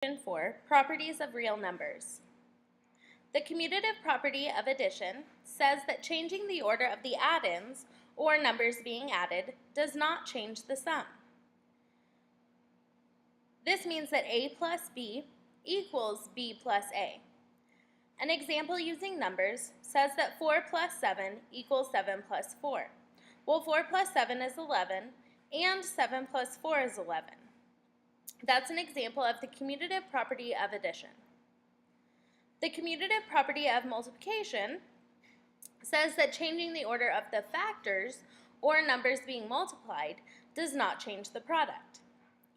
4, properties of real numbers. The commutative property of addition says that changing the order of the add-ins, or numbers being added, does not change the sum. This means that a plus b equals b plus a. An example using numbers says that 4 plus 7 equals 7 plus 4. Well, 4 plus 7 is 11, and 7 plus 4 is 11. That's an example of the commutative property of addition. The commutative property of multiplication says that changing the order of the factors, or numbers being multiplied, does not change the product.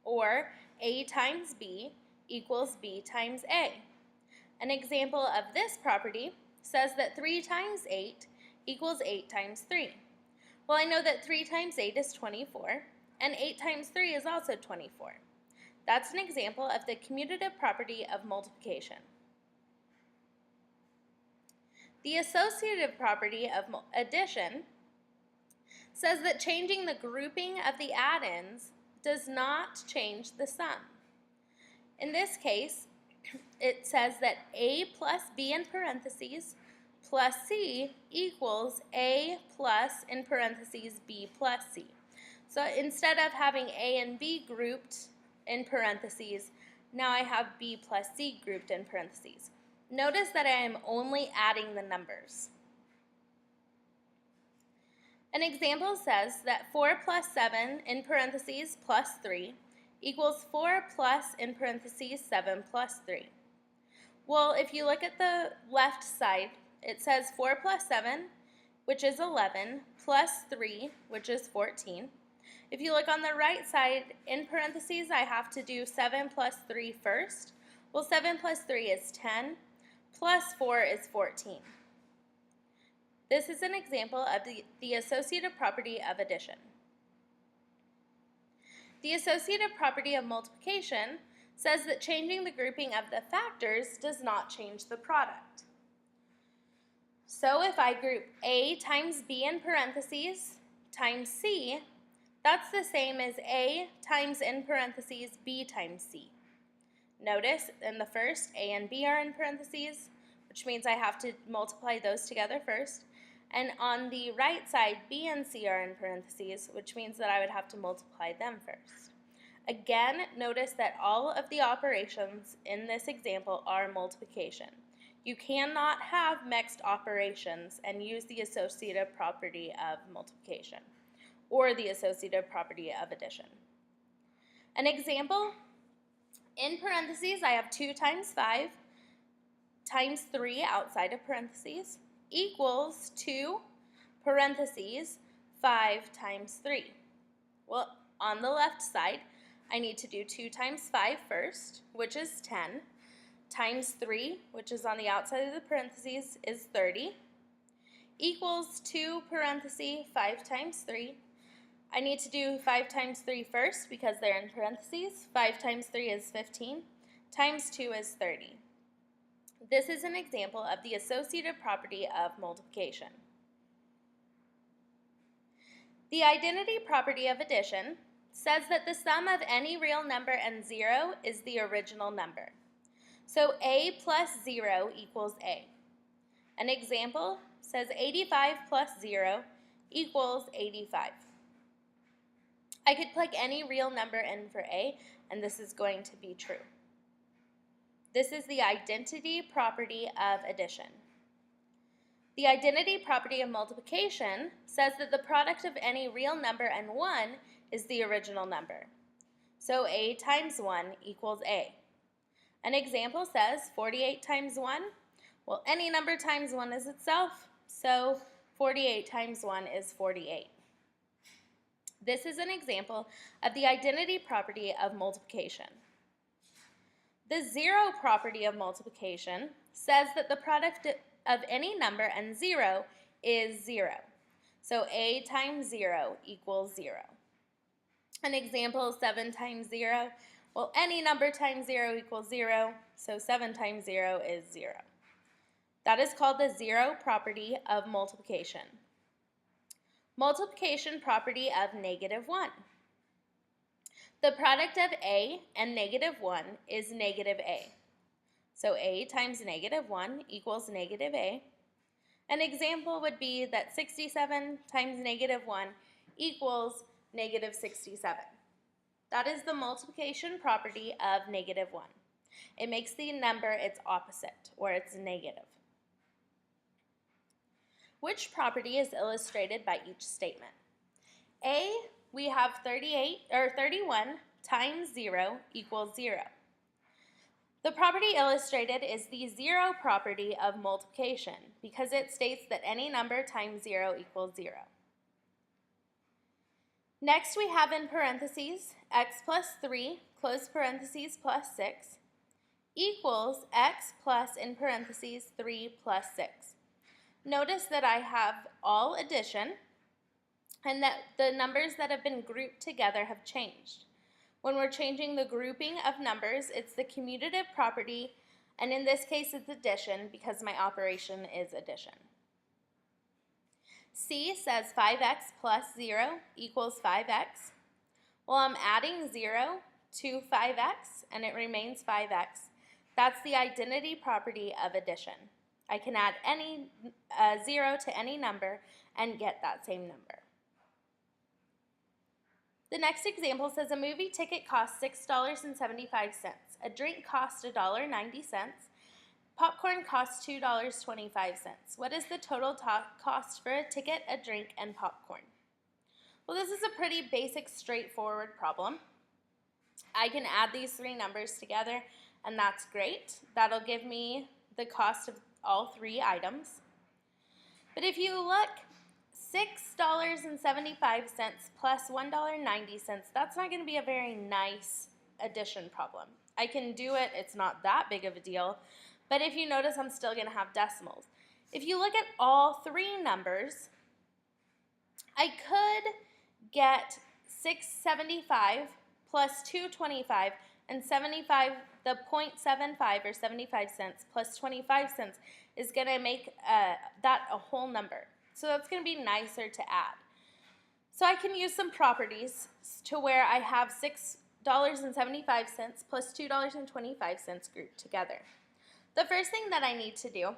Or a times b equals b times a. An example of this property says that 3 times 8 equals 8 times 3. Well, I know that 3 times 8 is 24, and 8 times 3 is also 24. That's an example of the commutative property of multiplication. The associative property of addition says that changing the grouping of the add-ins does not change the sum. In this case, it says that a plus b in parentheses plus c equals a plus in parentheses b plus c. So instead of having a and b grouped in parentheses, now I have b plus c grouped in parentheses. Notice that I am only adding the numbers. An example says that 4 plus 7 in parentheses plus 3 equals 4 plus in parentheses 7 plus 3. Well, if you look at the left side, it says 4 plus 7, which is 11, plus 3, which is 14. If you look on the right side, in parentheses, I have to do 7 plus 3 first. Well, 7 plus 3 is 10, plus 4 is 14. This is an example of the associative property of addition. The associative property of multiplication says that changing the grouping of the factors does not change the product. So if I group a times b in parentheses times c, that's the same as a times in parentheses b times c. Notice in the first, a and b are in parentheses, which means I have to multiply those together first. And on the right side, b and c are in parentheses, which means that I would have to multiply them first. Again, notice that all of the operations in this example are multiplication. You cannot have mixed operations and use the associative property of multiplication or the associative property of addition. An example, in parentheses, I have 2 times 5 times 3 outside of parentheses equals 2 parentheses 5 times 3. Well, on the left side, I need to do 2 times 5 first, which is 10, times 3, which is on the outside of the parentheses, is 30, equals 2 parentheses 5 times 3. I need to do 5 times 3 first because they're in parentheses. 5 times 3 is 15, times 2 is 30. This is an example of the associative property of multiplication. The identity property of addition says that the sum of any real number and 0 is the original number. So a plus 0 equals a. An example says 85 plus 0 equals 85. I could plug any real number in for a, and this is going to be true. This is the identity property of addition. The identity property of multiplication says that the product of any real number and 1 is the original number. So a times 1 equals a. An example says 48 times 1. Well, any number times 1 is itself, so 48 times 1 is 48. This is an example of the identity property of multiplication. The 0 property of multiplication says that the product of any number and 0 is 0. So a times 0 equals 0. An example, 7 times 0. Well, any number times 0 equals 0, so 7 times 0 is 0. That is called the 0 property of multiplication. Multiplication property of -1. The product of A and negative 1 is negative A. So A times negative 1 equals negative A. An example would be that 67 times negative 1 equals negative 67. That is the multiplication property of negative 1. It makes the number its opposite, or its negative. Which property is illustrated by each statement? A, we have 31 times 0 equals 0. The property illustrated is the zero property of multiplication because it states that any number times 0 equals 0. Next we have in parentheses x plus 3, close parentheses, plus 6, equals x plus in parentheses 3 plus 6. Notice that I have all addition and that the numbers that have been grouped together have changed. When we're changing the grouping of numbers, it's the commutative property, and in this case it's addition because my operation is addition. C says 5x plus 0 equals 5x. Well, I'm adding 0 to 5x and it remains 5x. That's the identity property of addition. I can add any 0 to any number and get that same number. The next example says a movie ticket costs $6.75. A drink costs $1.90. Popcorn costs $2.25. What is the total cost for a ticket, a drink, and popcorn? Well, this is a pretty basic, straightforward problem. I can add these three numbers together, and that's great. That'll give me the cost of all three items. But if you look, $6.75 plus $1.90, that's not going to be a very nice addition problem. I can do it, it's not that big of a deal, but if you notice, I'm still going to have decimals. If you look at all three numbers, I could get 675 plus 225 and 75, the 0.75 or 75 cents plus 25 cents is going to make that a whole number. So that's going to be nicer to add. So I can use some properties to where I have $6.75 plus $2.25 grouped together. The first thing that I need to do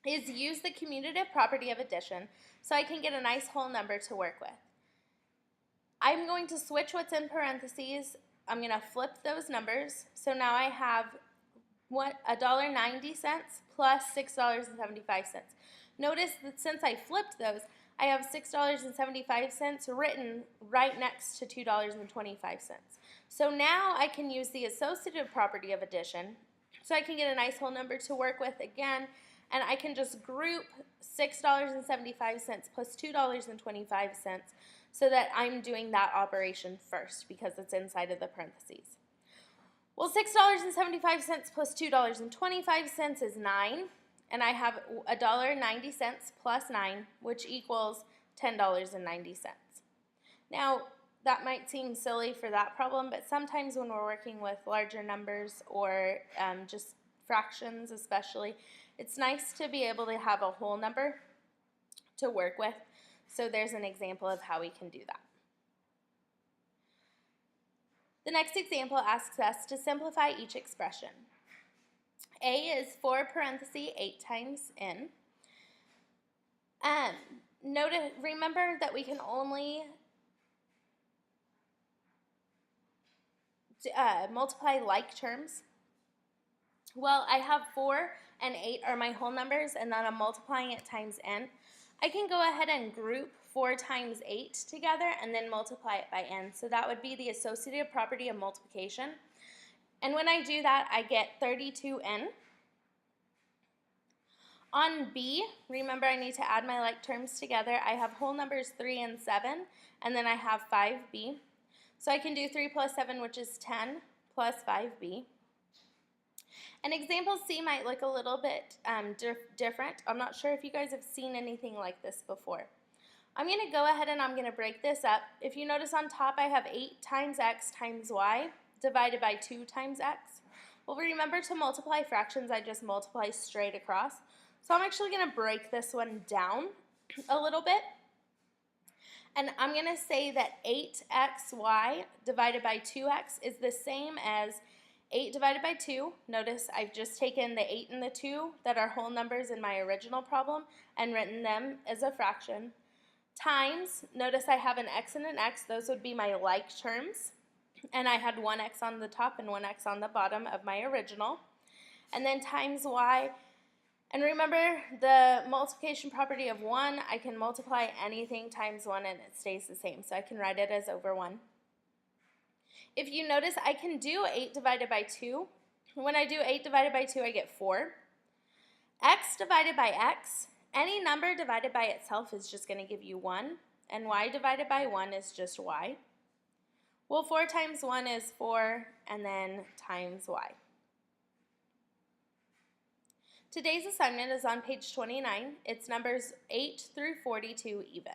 is use the commutative property of addition so I can get a nice whole number to work with. I'm going to switch what's in parentheses. I'm going to flip those numbers. So now I have $1.90 plus $6.75. Notice that since I flipped those, I have $6.75 written right next to $2.25. So now I can use the associative property of addition so I can get a nice whole number to work with again, and I can just group $6.75 plus $2.25 so that I'm doing that operation first because it's inside of the parentheses. Well, $6.75 plus $2.25 is 9. And I have $1.90 plus 9, which equals $10.90. Now, that might seem silly for that problem, but sometimes when we're working with larger numbers or just fractions especially, it's nice to be able to have a whole number to work with. So there's an example of how we can do that. The next example asks us to simplify each expression. A is 4 parentheses 8 times n. Remember that we can only multiply like terms. Well, I have 4 and 8 are my whole numbers, and then I'm multiplying it times n. I can go ahead and group 4 times 8 together and then multiply it by n. So that would be the associative property of multiplication. And when I do that, I get 32n. On B, remember I need to add my like terms together. I have whole numbers 3 and 7, and then I have 5b. So I can do 3 plus 7, which is 10, plus 5b. And example C might look a little bit different. I'm not sure if you guys have seen anything like this before. I'm going to go ahead and I'm going to break this up. If you notice on top, I have 8 times x times y divided by 2 times x. Well, remember to multiply fractions, I just multiply straight across. So I'm actually going to break this one down a little bit. And I'm going to say that 8xy divided by 2x is the same as 8 divided by 2. Notice I've just taken the 8 and the 2 that are whole numbers in my original problem and written them as a fraction. Times, notice I have an x and an x. Those would be my like terms. And I had one x on the top and one x on the bottom of my original. And then times y. And remember the multiplication property of 1, I can multiply anything times 1 and it stays the same. So I can write it as over 1. If you notice, I can do 8 divided by 2. When I do 8 divided by 2, I get 4. X divided by x, any number divided by itself is just going to give you 1. And y divided by 1 is just y. Well, 4 times 1 is 4, and then times y. Today's assignment is on page 29. It's numbers 8 through 42 even.